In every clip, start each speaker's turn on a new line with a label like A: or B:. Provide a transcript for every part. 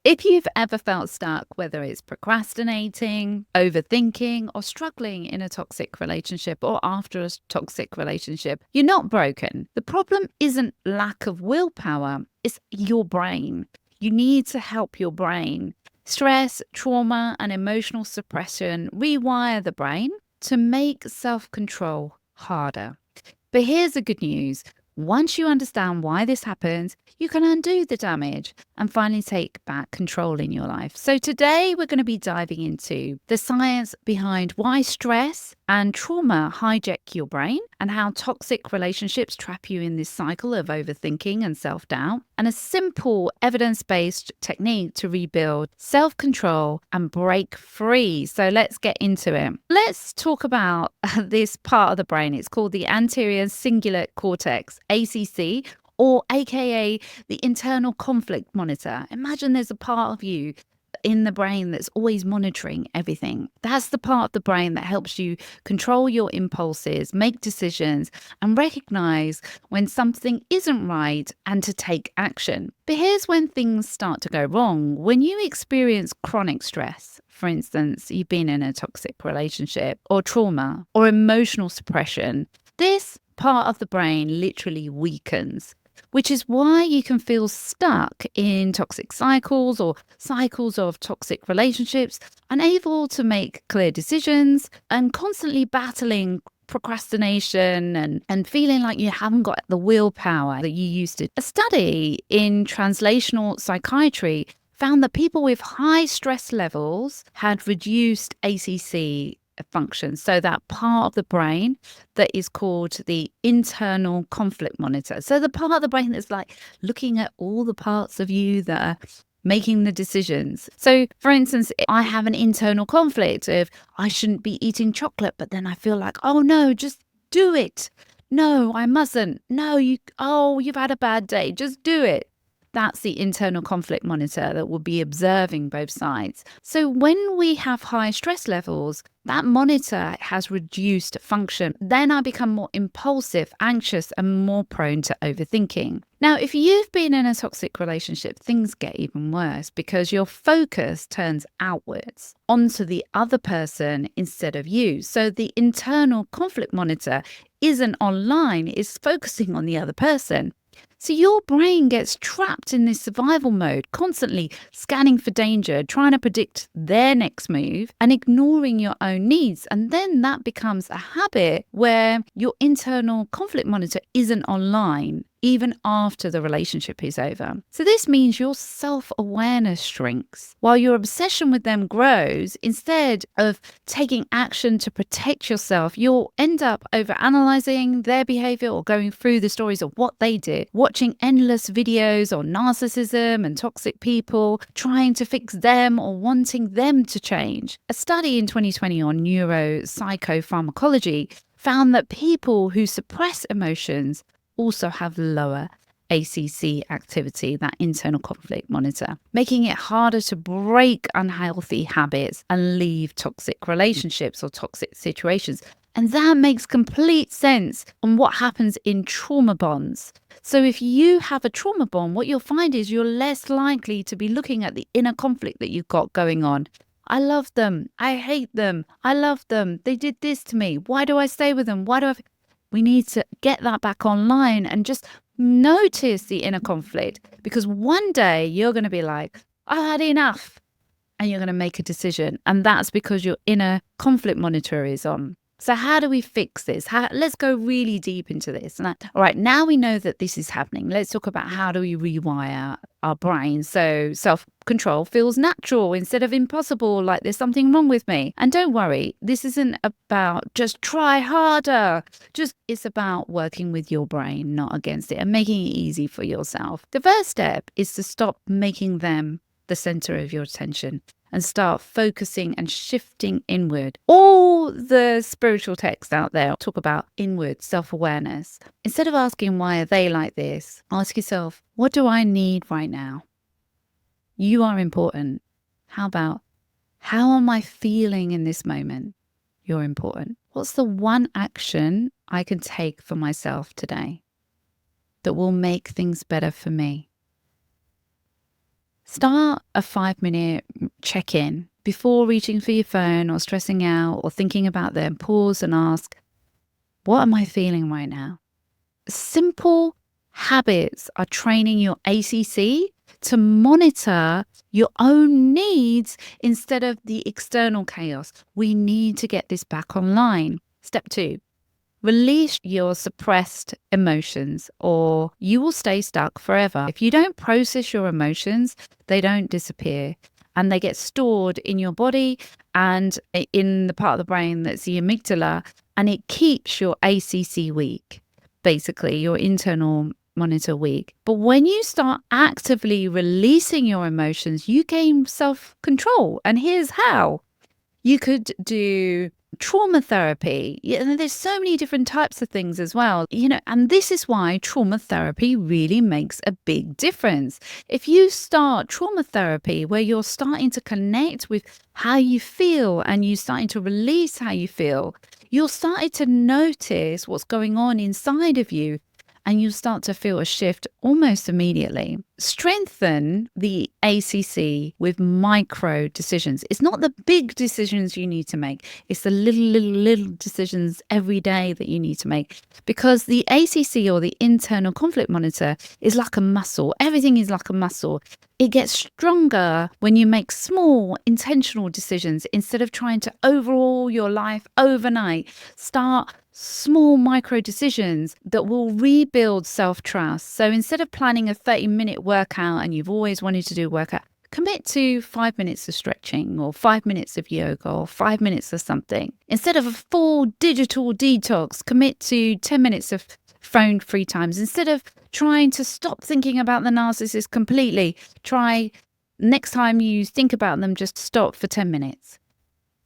A: If you've ever felt stuck, whether it's procrastinating, overthinking, or struggling in a toxic relationship or after a toxic relationship, you're not broken. The problem isn't lack of willpower, it's your brain. You need to help your brain. Stress, trauma, and emotional suppression rewire the brain to make self control harder. But here's the good news. Once you understand why this happens, you can undo the damage and finally take back control in your life. So today we're going to be diving into the science behind why stress and trauma hijack your brain and how toxic relationships trap you in this cycle of overthinking and self-doubt, and a simple evidence-based technique to rebuild self-control and break free. So let's get into it. Let's talk about this part of the brain. It's called the anterior cingulate cortex, ACC, or AKA the internal conflict monitor. Imagine there's a part of you in the brain that's always monitoring everything. That's the part of the brain that helps you control your impulses, make decisions, and recognize when something isn't right and to take action. But here's when things start to go wrong. When you experience chronic stress, for instance, you've been in a toxic relationship or trauma or emotional suppression, this part of the brain literally weakens, which is why you can feel stuck in toxic cycles or cycles of toxic relationships, unable to make clear decisions and constantly battling procrastination and feeling like you haven't got the willpower that you used to. A study in translational psychiatry found that people with high stress levels had reduced ACC function. So that part of the brain that is called the internal conflict monitor. So the part of the brain that's like looking at all the parts of you that are making the decisions. So for instance, I have an internal conflict of I shouldn't be eating chocolate, but then I feel like, oh no, just do it. No, I mustn't. No, you've had a bad day. Just do it. That's the internal conflict monitor that will be observing both sides. So when we have high stress levels, that monitor has reduced function. Then I become more impulsive, anxious, and more prone to overthinking. Now, if you've been in a toxic relationship, things get even worse because your focus turns outwards onto the other person instead of you. So the internal conflict monitor isn't online, it's focusing on the other person. So your brain gets trapped in this survival mode, constantly scanning for danger, trying to predict their next move and ignoring your own needs. And then that becomes a habit where your internal conflict monitor isn't online even after the relationship is over. So this means your self-awareness shrinks while your obsession with them grows. Instead of taking action to protect yourself, you'll end up overanalyzing their behavior or going through the stories of what they did, watching endless videos on narcissism and toxic people, trying to fix them or wanting them to change. A study in 2020 on neuropsychopharmacology found that people who suppress emotions also have lower ACC activity, that internal conflict monitor, making it harder to break unhealthy habits and leave toxic relationships or toxic situations. And that makes complete sense on what happens in trauma bonds. So if you have a trauma bond, what you'll find is you're less likely to be looking at the inner conflict that you've got going on. I love them. I hate them. I love them. They did this to me. Why do I stay with them? We need to get that back online and just notice the inner conflict, because one day you're going to be like, I had enough, and you're going to make a decision. And that's because your inner conflict monitor is on. So how do we fix this? Let's go really deep into this. All right, now we know that this is happening. Let's talk about how do we rewire our brain so self-control feels natural instead of impossible, like there's something wrong with me. And don't worry, this isn't about just try harder. It's about working with your brain, not against it, and making it easy for yourself. The first step is to stop making them the center of your attention and start focusing and shifting inward. All the spiritual texts out there talk about inward self-awareness. Instead of asking, why are they like this? Ask yourself, what do I need right now? You are important. How about, how am I feeling in this moment? You're important. What's the one action I can take for myself today that will make things better for me? Start a 5-minute check-in before reaching for your phone or stressing out or thinking about them. Pause and ask, what am I feeling right now? Simple habits are training your ACC to monitor your own needs instead of the external chaos. We need to get this back online. Step 2, release your suppressed emotions or you will stay stuck forever. If you don't process your emotions, they don't disappear and they get stored in your body and in the part of the brain that's the amygdala, and it keeps your ACC weak, basically your internal monitor weak. But when you start actively releasing your emotions, you gain self-control. And here's how. You could do trauma therapy. And there's so many different types of things as well, and this is why trauma therapy really makes a big difference. If you start trauma therapy where you're starting to connect with how you feel and you're starting to release how you feel, you'll start to notice what's going on inside of you. And you start to feel a shift almost immediately. Strengthen the ACC with micro decisions. It's not the big decisions you need to make. It's the little decisions every day that you need to make. Because the ACC, or the internal conflict monitor, is like a muscle. Everything is like a muscle. It gets stronger when you make small intentional decisions instead of trying to overhaul your life overnight. Start small micro decisions that will rebuild self-trust. So instead of planning a 30-minute workout and you've always wanted to do a workout, commit to 5 minutes of stretching or 5 minutes of yoga or 5 minutes of something. Instead of a full digital detox, commit to 10 minutes of phone-free times. Instead of trying to stop thinking about the narcissist completely, try next time you think about them, just stop for 10 minutes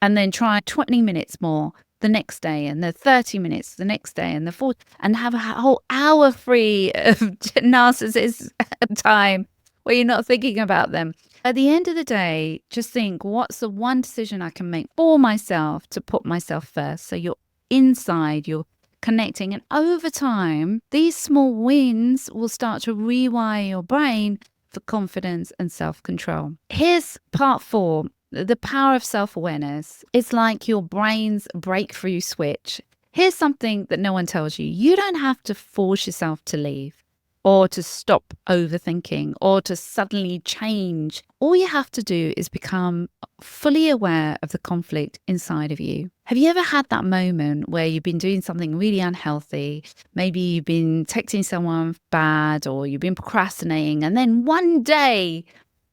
A: and then try 20 minutes more the next day, and the 30 minutes the next day, and the 40, and have a whole hour free of narcissist time where you're not thinking about them. At the end of the day, just think, what's the one decision I can make for myself to put myself first? So you're inside, you're connecting, and over time, these small wins will start to rewire your brain for confidence and self-control. Here's part 4. The power of self-awareness. It's like your brain's breakthrough switch. Here's something that no one tells you. You don't have to force yourself to leave or to stop overthinking or to suddenly change. All you have to do is become fully aware of the conflict inside of you. Have you ever had that moment where you've been doing something really unhealthy? Maybe you've been texting someone bad or you've been procrastinating, and then one day,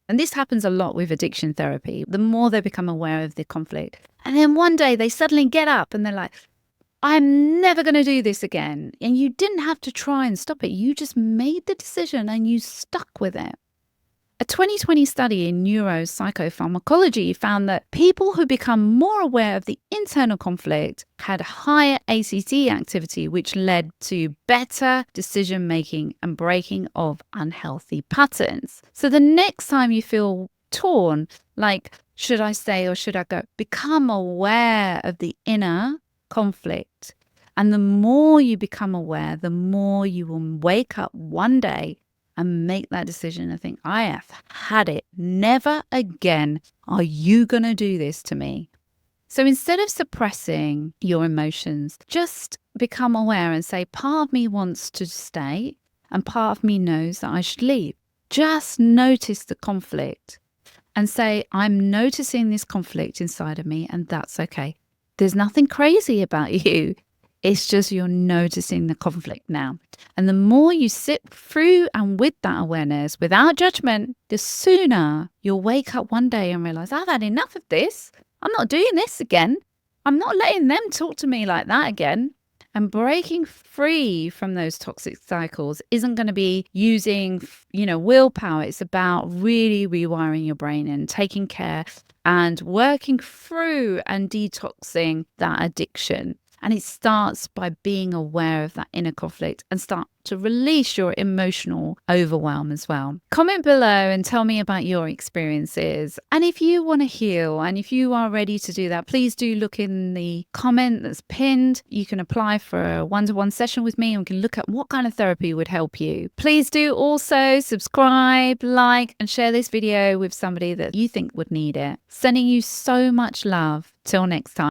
A: and this happens a lot with addiction therapy, the more they become aware of the conflict. And then one day they suddenly get up and they're like, I'm never going to do this again. And you didn't have to try and stop it. You just made the decision and you stuck with it. A 2020 study in neuropsychopharmacology found that people who become more aware of the internal conflict had higher ACT activity, which led to better decision making and breaking of unhealthy patterns. So the next time you feel torn, like, should I stay or should I go? Become aware of the inner conflict. And the more you become aware, the more you will wake up one day and make that decision and think, I have had it. Never again are you going to do this to me. So instead of suppressing your emotions, just become aware and say, part of me wants to stay and part of me knows that I should leave. Just notice the conflict and say, I'm noticing this conflict inside of me, and that's okay. There's nothing crazy about you. It's just you're noticing the conflict now. And the more you sit through and with that awareness without judgment, the sooner you'll wake up one day and realize, I've had enough of this. I'm not doing this again. I'm not letting them talk to me like that again. And breaking free from those toxic cycles isn't going to be using, willpower. It's about really rewiring your brain and taking care and working through and detoxing that addiction. And it starts by being aware of that inner conflict and start to release your emotional overwhelm as well. Comment below and tell me about your experiences. And if you want to heal and if you are ready to do that, please do look in the comment that's pinned. You can apply for a one-to-one session with me and we can look at what kind of therapy would help you. Please do also subscribe, like, and share this video with somebody that you think would need it. Sending you so much love. Till next time.